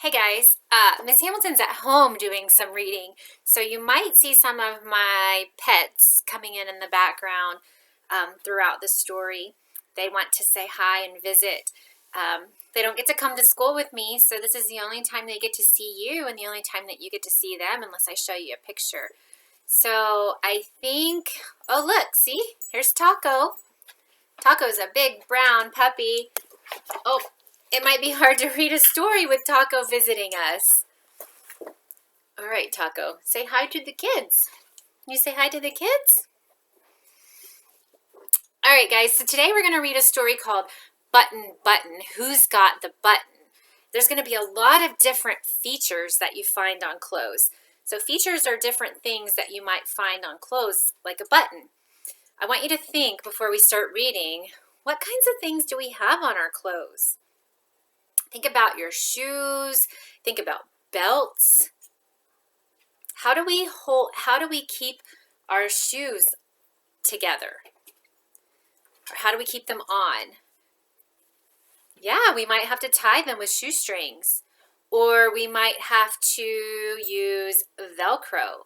Hey guys, Miss Hamilton's at home doing some reading, so you might see some of my pets coming in the background throughout the story. They want to say hi and visit. They don't get to come to school with me, so this is the only time they get to see you and the only time that you get to see them unless I show you a picture. So I think, oh look, see, here's Taco. Taco's a big brown puppy. Oh, it might be hard to read a story with Taco visiting us. All right, Taco, say hi to the kids. Can you say hi to the kids? All right, guys, so today we're going to read a story called Button, Button, Who's Got the Button? There's going to be a lot of different features that you find on clothes. So features are different things that you might find on clothes, like a button. I want you to think before we start reading, what kinds of things do we have on our clothes? Think about your shoes, think about belts. How do we keep our shoes together? Or how do we keep them on? Yeah, we might have to tie them with shoestrings, or we might have to use Velcro.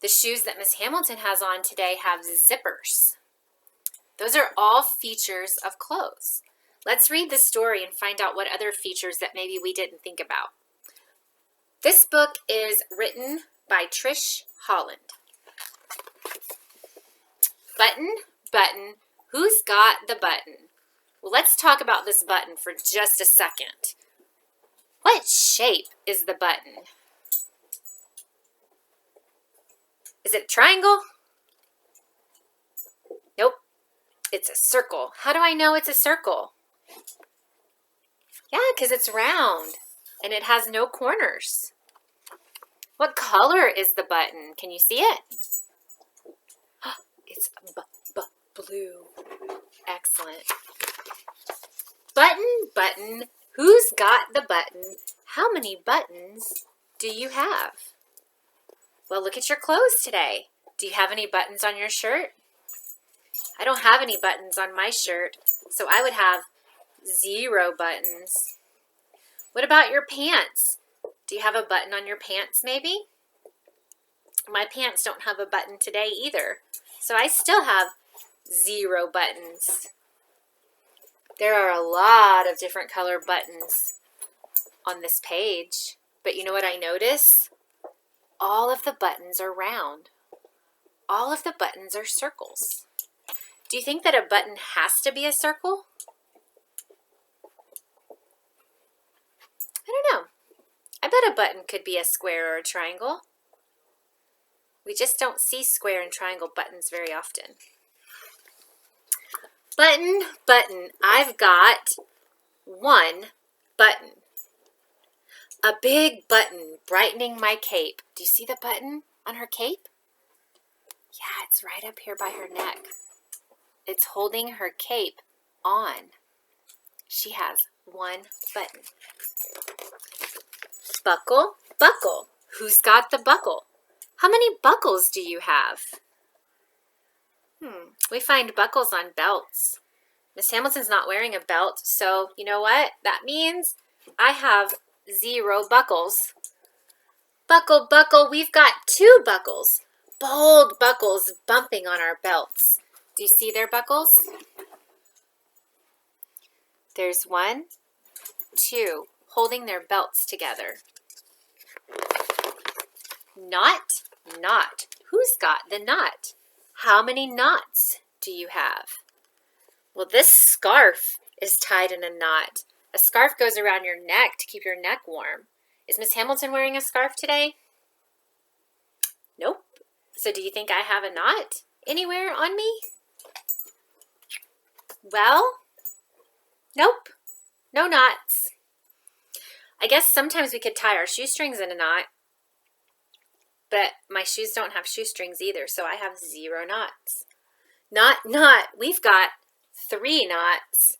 The shoes that Miss Hamilton has on today have zippers. Those are all features of clothes. Let's read the story and find out what other features that maybe we didn't think about. This book is written by Trish Holland. Button, button, who's got the button? Well, let's talk about this button for just a second. What shape is the button? Is it a triangle? Nope, it's a circle. How do I know it's a circle? Yeah, because it's round and it has no corners. What color is the button? Can you see it? It's blue. Excellent. Button, button, who's got the button? How many buttons do you have? Well, look at your clothes today. Do you have any buttons on your shirt? I don't have any buttons on my shirt, so I would have 0 buttons. What about your pants? Do you have a button on your pants maybe? My pants don't have a button today either, so I still have 0 buttons. There are a lot of different color buttons on this page, but you know what I notice? All of the buttons are round. All of the buttons are circles. Do you think that a button has to be a circle? I don't know. I bet a button could be a square or a triangle. We just don't see square and triangle buttons very often. Button, button, I've got 1 button. A big button brightening my cape. Do you see the button on her cape? Yeah, it's right up here by her neck. It's holding her cape on. She has 1 button. Buckle, buckle. Who's got the buckle? How many buckles do you have? We find buckles on belts. Miss Hamilton's not wearing a belt, so you know what? That means I have 0 buckles. Buckle, buckle, we've got 2 buckles. Bold buckles bumping on our belts. Do you see their buckles? There's 1, 2, holding their belts together. Knot, knot. Who's got the knot? How many knots do you have? Well, this scarf is tied in a knot. A scarf goes around your neck to keep your neck warm. Is Miss Hamilton wearing a scarf today? Nope. So do you think I have a knot anywhere on me? Well, nope. No knots. I guess sometimes we could tie our shoestrings in a knot, but my shoes don't have shoestrings either, so I have 0 knots. Knot, knot. We've got 3 knots.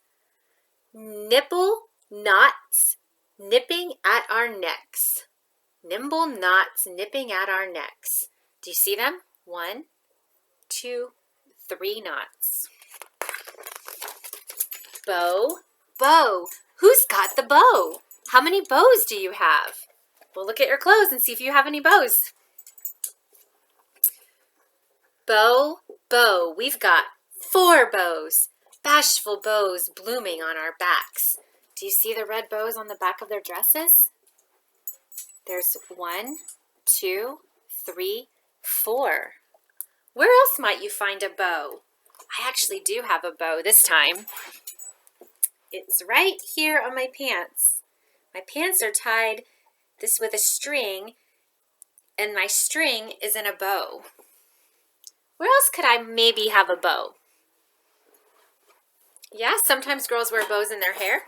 Nipple, knots, nipping at our necks. Nimble knots nipping at our necks. Do you see them? 1, 2, 3 knots. Bow, bow. Who's got the bow? How many bows do you have? Well, look at your clothes and see if you have any bows. Bow, bow. We've got 4 bows. Bashful bows blooming on our backs. Do you see the red bows on the back of their dresses? There's 1, 2, 3, 4. Where else might you find a bow? I actually do have a bow this time. It's right here on my pants. My pants are tied this with a string, and my string is in a bow. Where else could I maybe have a bow? Yeah, sometimes girls wear bows in their hair.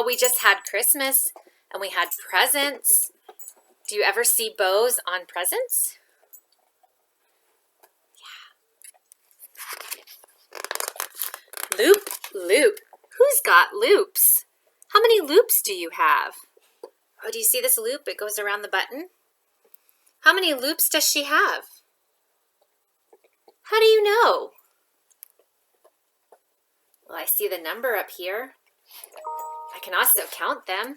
We just had Christmas and we had presents. Do you ever see bows on presents? Yeah. Loop, loop. Who's got loops? How many loops do you have? Oh, do you see this loop? It goes around the button. How many loops does she have? How do you know? Well, I see the number up here. I can also count them.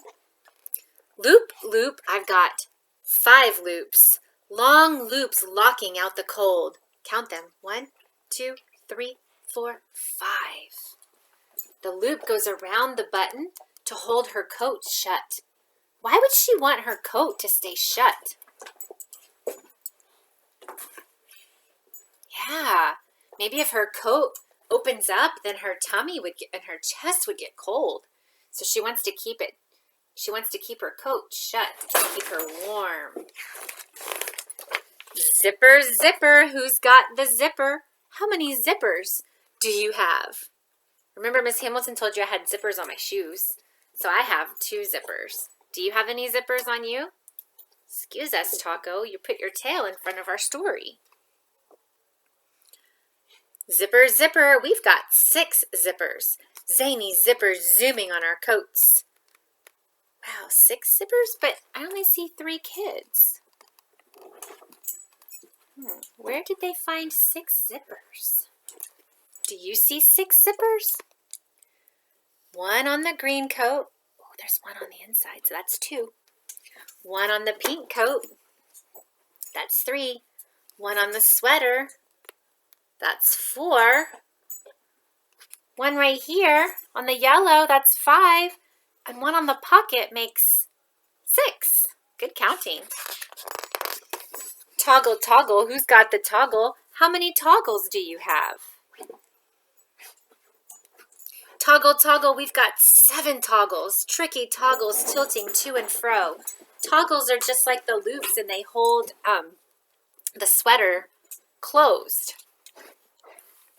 Loop, loop, I've got 5 loops. Long loops locking out the cold. Count them. 1, 2, 3, 4, 5. The loop goes around the button to hold her coat shut. Why would she want her coat to stay shut? Yeah, maybe if her coat opens up, then her tummy would get and her chest would get cold. So she wants to keep it. She wants to keep her coat shut to keep her warm. Zipper, zipper. Who's got the zipper? How many zippers do you have? Remember, Miss Hamilton told you I had zippers on my shoes. So I have 2 zippers. Do you have any zippers on you? Excuse us, Taco. You put your tail in front of our story. Zipper, zipper. We've got 6 zippers. Zany zippers zooming on our coats. Wow, 6 zippers? But I only see 3 kids. Where did they find 6 zippers? Do you see 6 zippers? 1 on the green coat. Oh, there's 1 on the inside, so that's 2. 1 on the pink coat. That's 3. 1 on the sweater. That's 4. 1 right here on the yellow. That's 5. And 1 on the pocket makes 6. Good counting. Toggle, toggle. Who's got the toggle? How many toggles do you have? Toggle, toggle. We've got 7 toggles. Tricky toggles tilting to and fro. Toggles are just like the loops, and they hold the sweater closed.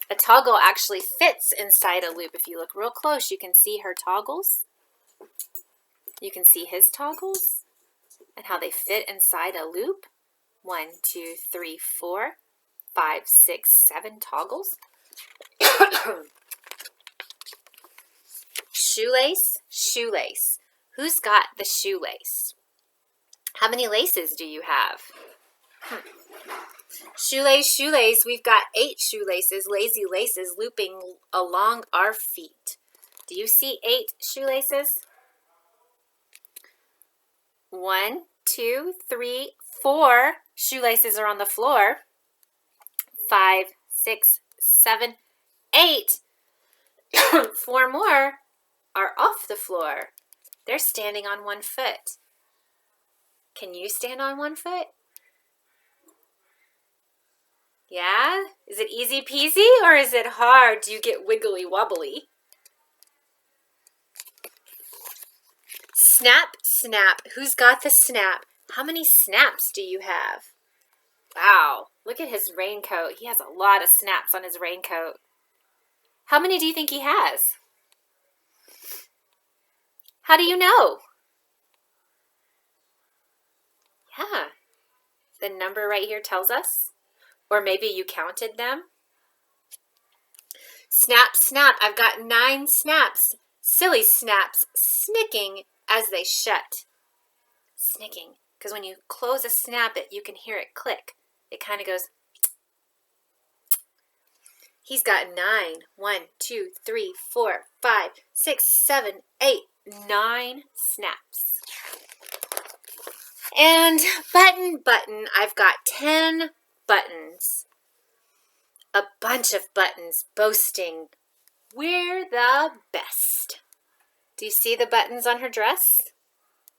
A toggle actually fits inside a loop. If you look real close, you can see her toggles. You can see his toggles and how they fit inside a loop. 1, 2, 3, 4, 5, 6, 7 toggles. Shoelace, shoelace. Who's got the shoelace? How many laces do you have? Shoelace, shoelace. We've got 8 shoelaces, lazy laces, looping along our feet. Do you see 8 shoelaces? 1, 2, 3, 4 shoelaces are on the floor. 5, 6, 7, 8. 4 more are off the floor. They're standing on 1 foot. Can you stand on 1 foot? Yeah? Is it easy peasy or is it hard? Do you get wiggly wobbly? Snap, snap. Who's got the snap? How many snaps do you have? Wow, look at his raincoat. He has a lot of snaps on his raincoat. How many do you think he has? How do you know? Yeah, the number right here tells us. Or maybe you counted them. Snap, snap. I've got 9 snaps. Silly snaps, snicking as they shut. Snicking, because when you close a snap, you can hear it click. It kind of goes. He's got 9. 1, 2, 3, 4, 5, 6, 7, 8, 9 snaps. And Button, I've got 10 buttons. A bunch of buttons boasting, we're the best. Do you see the buttons on her dress?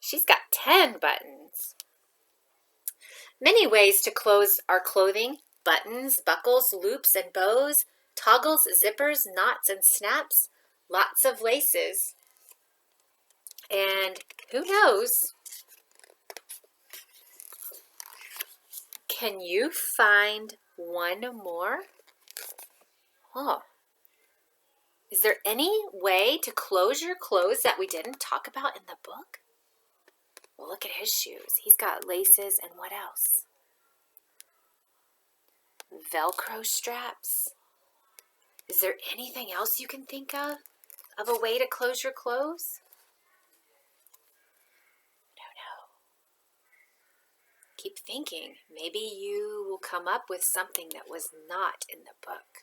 She's got 10 buttons. Many ways to close our clothing: buttons, buckles, loops, and bows, toggles, zippers, knots, and snaps, lots of laces. And who knows, can you find one more? Oh, is there any way to close your clothes that we didn't talk about in the book? Well, look at his shoes. He's got laces and what else? Velcro straps. Is there anything else you can think of a way to close your clothes? No. Keep thinking. Maybe you will come up with something that was not in the book.